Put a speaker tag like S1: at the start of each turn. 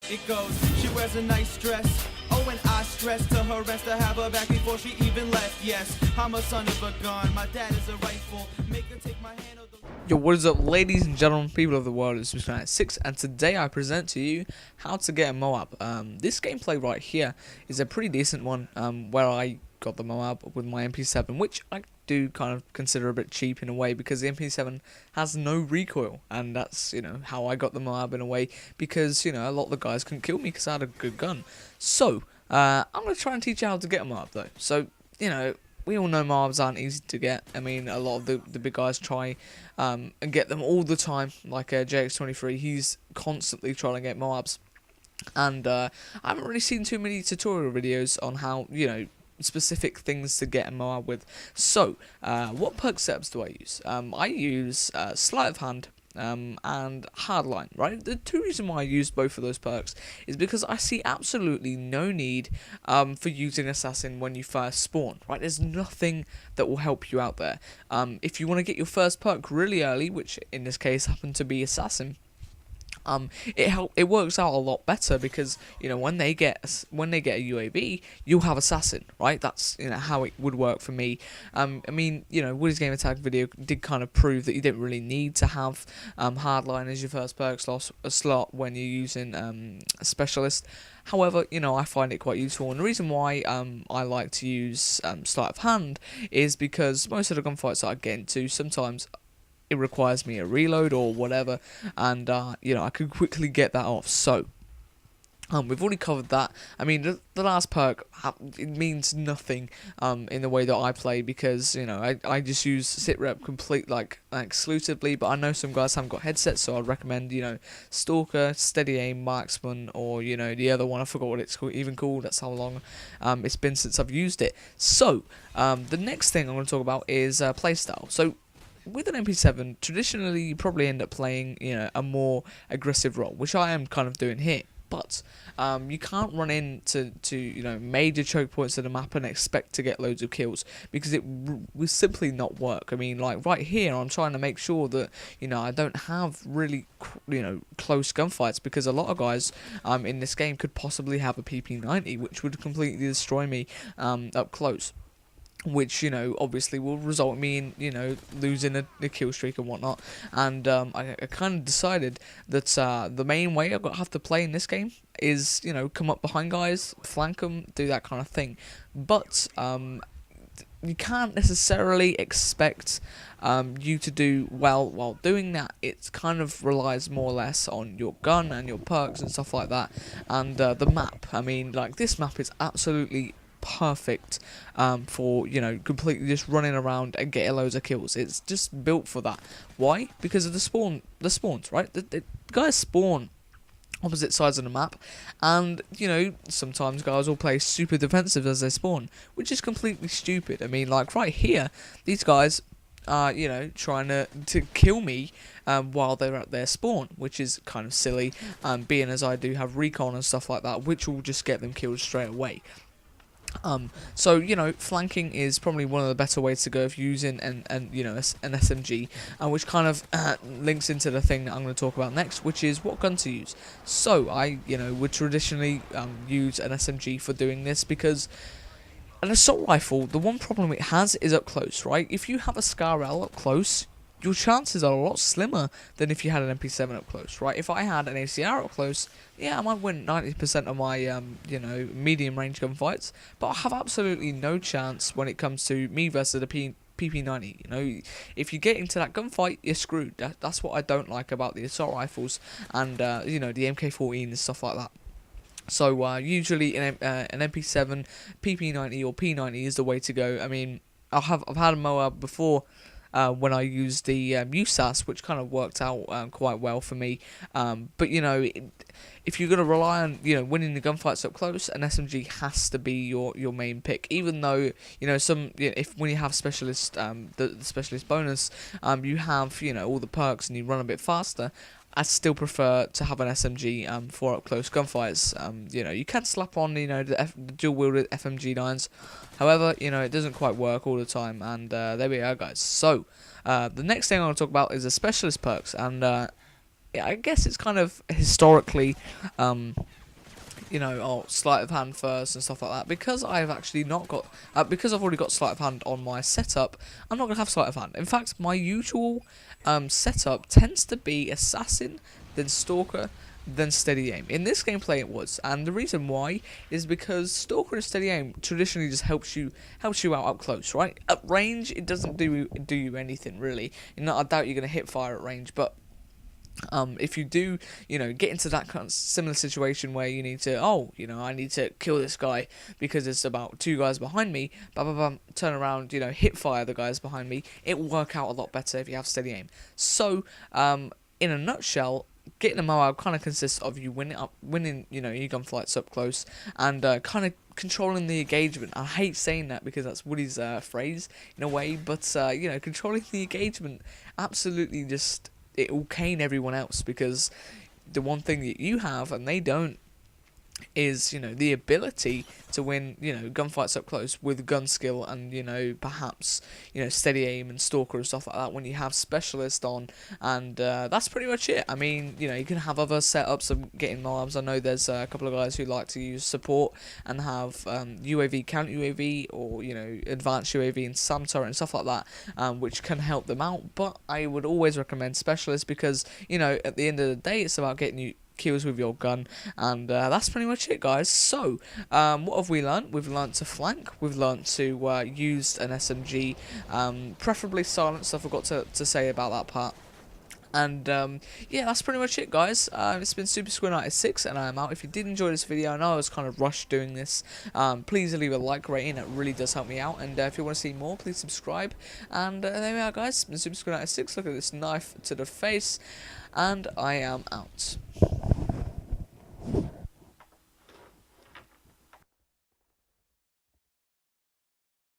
S1: It goes, she wears a nice dress. Oh, and I stress to her rest to have her back before she even left. Yes, I'm a son of a gun. My dad is a rifle. Make her take my hand of the...
S2: Yo, what is up, ladies and gentlemen, people of the world? It's MW3, and today I present to you how to get a Moab. This gameplay right here is a pretty decent one, where I got the Moab with my MP7, which I do kind of consider a bit cheap in a way, because the MP7 has no recoil, and that's, how I got the Moab in a way, because, a lot of the guys couldn't kill me because I had a good gun. So, I'm going to try and teach you how to get a Moab, though. So, we all know MOABs aren't easy to get. I mean, a lot of the big guys try and get them all the time, like JX23, he's constantly trying to get MOABs. And I haven't really seen too many tutorial videos on how, specific things to get a Moab with. So, what perk setups do I use? I use sleight of hand and hardline, right? The two reasons why I use both of those perks is because I see absolutely no need for using assassin when you first spawn, right? There's nothing that will help you out there. If you want to get your first perk really early, which in this case happened to be assassin, it works out a lot better, because when they get a UAB, you'll have assassin, right? That's how it would work for me. I mean, Woody's game attack video did kind of prove that you don't really need to have hardline as your first perk slot when you're using a specialist. However, I find it quite useful, and the reason why I like to use sleight of hand is because most of the gunfights that I get into, sometimes it requires me a reload or whatever, and I could quickly get that off. So we've already covered that. I mean, the last perk, it means nothing in the way that I play, because I just use sit rep complete exclusively. But I know some guys haven't got headsets, so I'd recommend Stalker, Steady Aim, Marksman, or the other one, I forgot what it's even called. That's how long it's been since I've used it. So the next thing I'm going to talk about is Playstyle. So with an MP7, traditionally you probably end up playing a more aggressive role, which I am kind of doing here. But you can't run into major choke points of the map and expect to get loads of kills, because it will simply not work. I mean, like right here, I'm trying to make sure that I don't have really close gunfights, because a lot of guys in this game could possibly have a PP90, which would completely destroy me up close, which obviously will result in me in losing a kill streak and whatnot. And I kind of decided that the main way I have to play in this game is come up behind guys, flank them, do that kind of thing. But you can't necessarily expect you to do well while doing that. It kind of relies more or less on your gun and your perks and stuff like that, and the map. I mean, like, this map is absolutely perfect for completely just running around and getting loads of kills. It's just built for that. Why? Because of the spawns, right? The guys spawn opposite sides of the map, and sometimes guys will play super defensive as they spawn, which is completely stupid. I mean, like right here, these guys are trying to kill me while they're at their spawn, which is kind of silly, being as I do have recon and stuff like that, which will just get them killed straight away. So flanking is probably one of the better ways to go if you're using an SMG, which kind of links into the thing that I'm going to talk about next, which is what gun to use. So I would traditionally use an SMG for doing this, because an assault rifle, the one problem it has is up close, right? If you have a SCAR-L up close, your chances are a lot slimmer than if you had an MP7 up close, right? If I had an ACR up close, yeah, I might win 90% of my, medium range gunfights, but I have absolutely no chance when it comes to me versus a PP90. If you get into that gunfight, you're screwed. That's what I don't like about the assault rifles and, the MK14 and stuff like that. So, usually an MP7, PP90 or P90 is the way to go. I mean, I've had a Moab before, when I used the USAS, which kind of worked out quite well for me. But if you're going to rely on winning the gunfights up close, an SMG has to be your main pick. Even though when you have specialist the specialist bonus, you have all the perks and you run a bit faster. I still prefer to have an SMG for up close gunfights. You can slap on the dual wielded FMG9s. However, it doesn't quite work all the time, and there we are, guys. So the next thing I want to talk about is the specialist perks, and I guess it's kind of historically you know, oh, sleight of hand first and stuff like that. Because I've actually not got, because I've already got sleight of hand on my setup, I'm not going to have sleight of hand. In fact, my usual setup tends to be assassin, then stalker, then steady aim. In this gameplay it was, and the reason why is because stalker and steady aim traditionally just helps you out up close, right? At range, it doesn't do you anything really. You know, I doubt you're going to hit fire at range, but if you do, you know, get into that kind of similar situation where you need to, oh, you know, I need to kill this guy because there's about 2 guys behind me, blah, blah, blah, turn around, you know, hit fire the guys behind me, it will work out a lot better if you have steady aim. So, in a nutshell, getting a MOAB kind of consists of you winning, you know, your gunfights up close, and kind of controlling the engagement. I hate saying that because that's Woody's phrase in a way, but you know, controlling the engagement absolutely just, it will cane everyone else, because the one thing that you have and they don't is, you know, the ability to win, you know, gunfights up close with gun skill and, you know, perhaps, you know, steady aim and stalker and stuff like that when you have specialist on, and that's pretty much it. I mean, you know, you can have other setups of getting MOABs. I know there's a couple of guys who like to use support and have UAV, counter UAV, or, you know, advanced UAV and SAM turret and stuff like that, which can help them out, but I would always recommend specialist because, you know, at the end of the day, it's about getting you kills with your gun, and that's pretty much it, guys. So what have we learnt? We've learnt to flank, we've learnt to use an SMG, preferably silenced. I forgot to say about that part. And yeah, that's pretty much it, guys. It's been Super Squid 96, and I am out. If you did enjoy this video, I know I was kind of rushed doing this, please leave a like rating, it really does help me out. And if you want to see more, please subscribe. And there we are, guys. It's been Super Squid 96. Look at this knife to the face, and I am out.